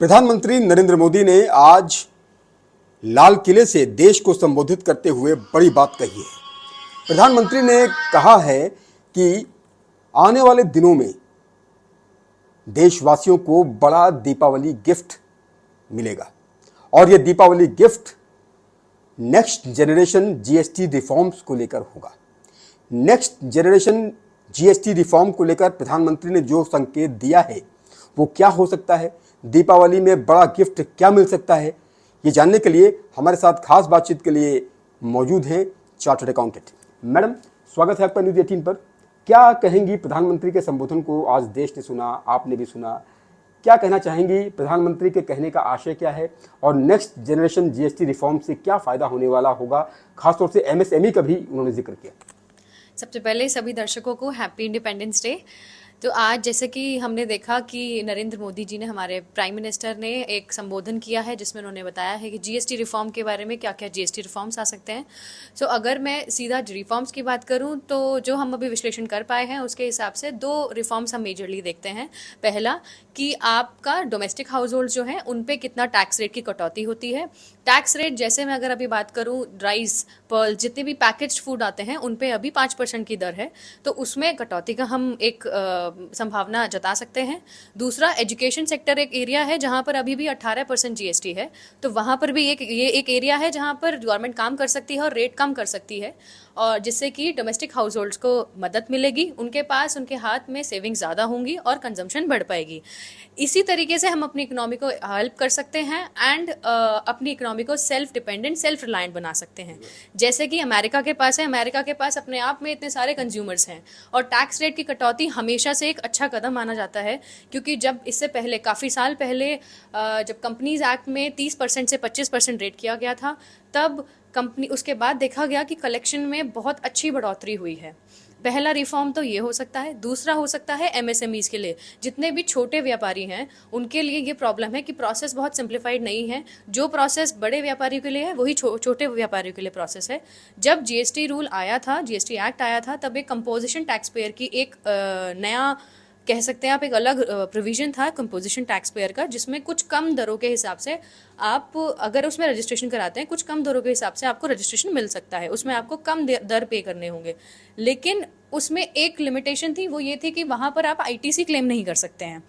प्रधानमंत्री नरेंद्र मोदी ने आज लाल किले से देश को संबोधित करते हुए बड़ी बात कही है। प्रधानमंत्री ने कहा है कि आने वाले दिनों में देशवासियों को बड़ा दीपावली गिफ्ट मिलेगा और यह Deepavali gift next generation GST reforms को लेकर होगा। नेक्स्ट जनरेशन जीएसटी रिफॉर्म को लेकर प्रधानमंत्री ने जो संकेत दिया है वो क्या हो सकता है, दीपावली में बड़ा गिफ्ट क्या मिल सकता है, ये जानने के लिए हमारे साथ खास बातचीत के लिए मौजूद हैं चार्टर्ड अकाउंटेंट। मैडम, स्वागत है आपका न्यूज़ 18 पर। क्या कहेंगी प्रधानमंत्री के संबोधन को आज देश ने सुना, आपने भी सुना, क्या कहना चाहेंगी? प्रधानमंत्री के कहने का आशय क्या है और नेक्स्ट जनरेशन जीएसटी रिफॉर्म से क्या फ़ायदा होने वाला होगा? खासतौर से एमएसएमई का भी उन्होंने जिक्र किया। सबसे पहले सभी दर्शकों को हैप्पी इंडिपेंडेंस डे। तो आज जैसे कि हमने देखा कि नरेंद्र मोदी जी ने, हमारे प्राइम मिनिस्टर ने एक संबोधन किया है जिसमें उन्होंने बताया है कि जीएसटी रिफॉर्म के बारे में क्या क्या जीएसटी रिफॉर्म्स आ सकते हैं। सो अगर मैं सीधा रिफॉर्म्स की बात करूं तो जो हम अभी विश्लेषण कर पाए हैं उसके हिसाब से दो रिफॉर्म्स हम मेजरली देखते हैं। पहला कि आपका डोमेस्टिक हाउस होल्ड जो है उन पे कितना टैक्स रेट की कटौती होती है। टैक्स रेट जैसे मैं अगर अभी बात करूं, राइस, पर्ल, जितने भी पैकेज्ड फूड आते हैं उन पे अभी 5% की दर है, तो उसमें कटौती का हम एक संभावना जता सकते हैं। दूसरा, एजुकेशन सेक्टर एक एरिया है जहां पर अभी भी 18% जीएसटी है, तो वहां पर भी ये एक एरिया है जहां पर गवर्नमेंट काम कर सकती है और रेट कम कर सकती है, और जिससे कि डोमेस्टिक हाउस होल्ड्स को मदद मिलेगी, उनके पास, उनके हाथ में सेविंग ज़्यादा होंगी और कंजम्पशन बढ़ पाएगी। इसी तरीके से हम अपनी इकोनॉमी को हेल्प कर सकते हैं एंड अपनी इकोनॉमी को सेल्फ डिपेंडेंट, सेल्फ रिलायंट बना सकते हैं। जैसे कि अमेरिका के पास है, अमेरिका के पास अपने आप में इतने सारे कंज्यूमर्स हैं और टैक्स रेट की कटौती हमेशा से एक अच्छा कदम माना जाता है, क्योंकि जब इससे पहले, काफ़ी साल पहले, जब कंपनीज एक्ट में 30% से 25% रेट किया गया था, तब कंपनी, उसके बाद देखा गया कि कलेक्शन में बहुत अच्छी बढ़ोतरी हुई है। पहला रिफॉर्म तो ये हो सकता है। दूसरा हो सकता है एमएसएमईज के लिए, जितने भी छोटे व्यापारी हैं उनके लिए ये प्रॉब्लम है कि प्रोसेस बहुत सिंप्लीफाइड नहीं है। जो प्रोसेस बड़े व्यापारियों के लिए है वही छोटे व्यापारियों के लिए प्रोसेस है। जब जीएसटी रूल आया था, जीएसटी एक्ट आया था, तब एक कंपोजिशन टैक्स पेयर की एक नया, कह सकते हैं आप, एक अलग प्रोविजन था कंपोजिशन टैक्स पेयर का, जिसमें कुछ कम दरों के हिसाब से आप अगर उसमें रजिस्ट्रेशन कराते हैं, कुछ कम दरों के हिसाब से आपको रजिस्ट्रेशन मिल सकता है, उसमें आपको कम दर पे करने होंगे। लेकिन उसमें एक लिमिटेशन थी, वो ये थी कि वहाँ पर आप आईटीसी क्लेम नहीं कर सकते हैं।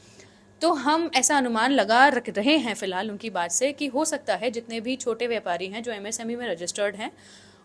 तो हम ऐसा अनुमान लगा रहे हैं फिलहाल उनकी बात से कि हो सकता है जितने भी छोटे व्यापारी हैं जो एमएसएमई में रजिस्टर्ड हैं,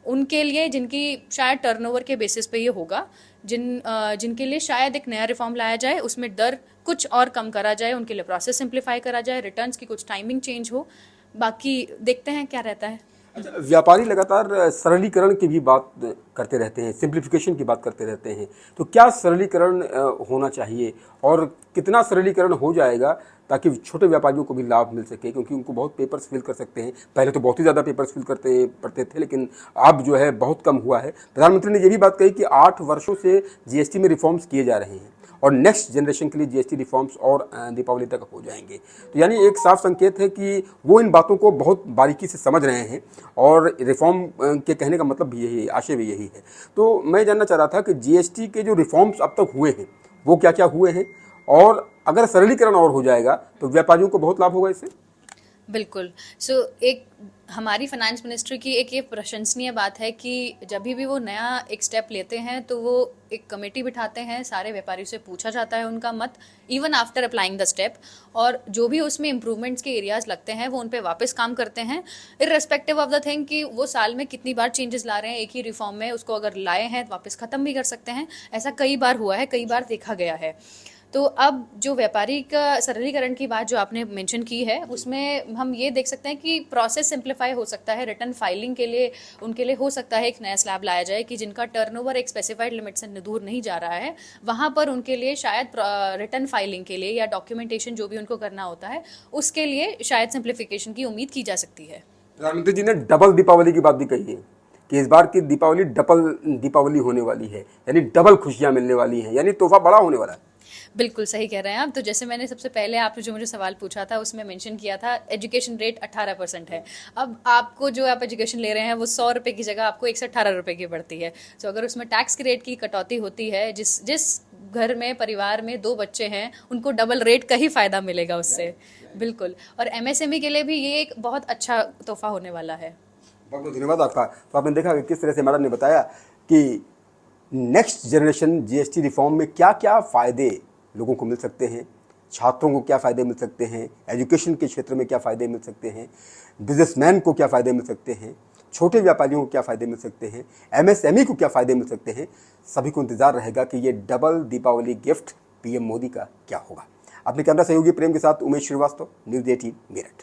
उनके लिए, जिनकी शायद टर्नओवर के बेसिस पे ये होगा, जिनके लिए शायद एक नया रिफॉर्म लाया जाए, उसमें दर कुछ और कम करा जाए, उनके लिए प्रोसेस सिंप्लीफाई करा जाए, रिटर्न्स की कुछ टाइमिंग चेंज हो। बाकी देखते हैं क्या रहता है। अच्छा, व्यापारी लगातार सरलीकरण की भी बात करते रहते हैं, सिंप्लीफिकेशन की बात करते रहते हैं, तो क्या सरलीकरण होना चाहिए और कितना सरलीकरण हो जाएगा ताकि छोटे व्यापारियों को भी लाभ मिल सके? क्योंकि उनको बहुत पेपर्स फिल कर सकते हैं, पहले तो बहुत ही ज़्यादा पेपर्स फिल करते पड़ते थे, लेकिन अब जो है बहुत कम हुआ है। प्रधानमंत्री ने ये भी बात कही कि 8 वर्षों से जीएसटी में रिफॉर्म्स किए जा रहे हैं और नेक्स्ट जनरेशन के लिए जीएसटी रिफॉर्म्स और दीपावली तक हो जाएंगे। तो यानी एक साफ संकेत है कि वो इन बातों को बहुत बारीकी से समझ रहे हैं और रिफॉर्म के कहने का मतलब भी यही है, आशय भी यही है। तो मैं जानना चाह रहा था कि जीएसटी के जो रिफॉर्म्स अब तक हुए हैं वो क्या क्या हुए हैं, और अगर सरलीकरण और हो जाएगा तो व्यापारियों को बहुत लाभ होगा इससे। बिल्कुल। एक हमारी फाइनेंस मिनिस्ट्री की एक ये प्रशंसनीय बात है कि जब भी वो नया एक स्टेप लेते हैं तो वो एक कमेटी बिठाते हैं, सारे व्यापारियों से पूछा जाता है उनका मत, even after applying the step, और जो भी उसमें इम्प्रूवमेंट्स के एरियाज लगते हैं वो उन पे वापस काम करते हैं, इररेस्पेक्टिव ऑफ द थिंग कि वो साल में कितनी बार चेंजेस ला रहे हैं एक ही रिफॉर्म में, उसको अगर लाए हैं तो वापस ख़त्म भी कर सकते हैं। ऐसा कई बार हुआ है, कई बार देखा गया है। तो अब जो व्यापारी का सरलीकरण की बात जो आपने मेंशन की है, उसमें हम ये देख सकते हैं कि प्रोसेस सिंप्लीफाई हो सकता है। रिटर्न फाइलिंग के लिए उनके लिए हो सकता है एक नया स्लैब लाया जाए कि जिनका टर्नओवर एक स्पेसिफाइड लिमिट से दूर नहीं जा रहा है, वहाँ पर उनके लिए शायद रिटर्न फाइलिंग के लिए या डॉक्यूमेंटेशन जो भी उनको करना होता है उसके लिए शायद सिंप्लीफिकेशन की उम्मीद की जा सकती है। प्रधानमंत्री जी ने डबल दीपावली की बात भी कही है कि इस बार की दीपावली डबल दीपावली होने वाली है, यानी डबल खुशियाँ मिलने वाली हैं, यानी तोहफा बड़ा होने वाला है। बिल्कुल सही कह रहे हैं आप। तो जैसे मैंने सबसे पहले आपने जो मुझे सवाल पूछा था उसमें मेंशन किया था एजुकेशन रेट 18% है। अब आपको जो आप एजुकेशन ले रहे हैं वो 100 रुपए की जगह आपको 118 रुपए की पड़ती है। तो अगर उसमें टैक्स के रेट की कटौती होती है, जिस जिस घर में परिवार में 2 बच्चे हैं उनको डबल रेट का ही फायदा मिलेगा उससे। बिल्कुल। और एमएसएमई के लिए भी ये एक बहुत अच्छा तोहफा होने वाला है। बहुत बहुत धन्यवाद आपका। तो आपने देखा कि किस तरह से मैडम ने बताया कि नेक्स्ट जनरेशन जीएसटी रिफॉर्म में क्या क्या फ़ायदे लोगों को मिल सकते हैं, छात्रों को क्या फ़ायदे मिल सकते हैं, एजुकेशन के क्षेत्र में क्या फ़ायदे मिल सकते हैं, बिजनेसमैन को क्या फ़ायदे मिल सकते हैं, छोटे व्यापारियों को क्या फ़ायदे मिल सकते हैं, एमएसएमई को क्या फ़ायदे मिल सकते हैं। सभी को इंतज़ार रहेगा कि ये double Deepavali gift PM Modi का क्या होगा। अपने कैमरा सहयोगी प्रेम के साथ उमेश श्रीवास्तव, न्यूज़ 18 मेरठ।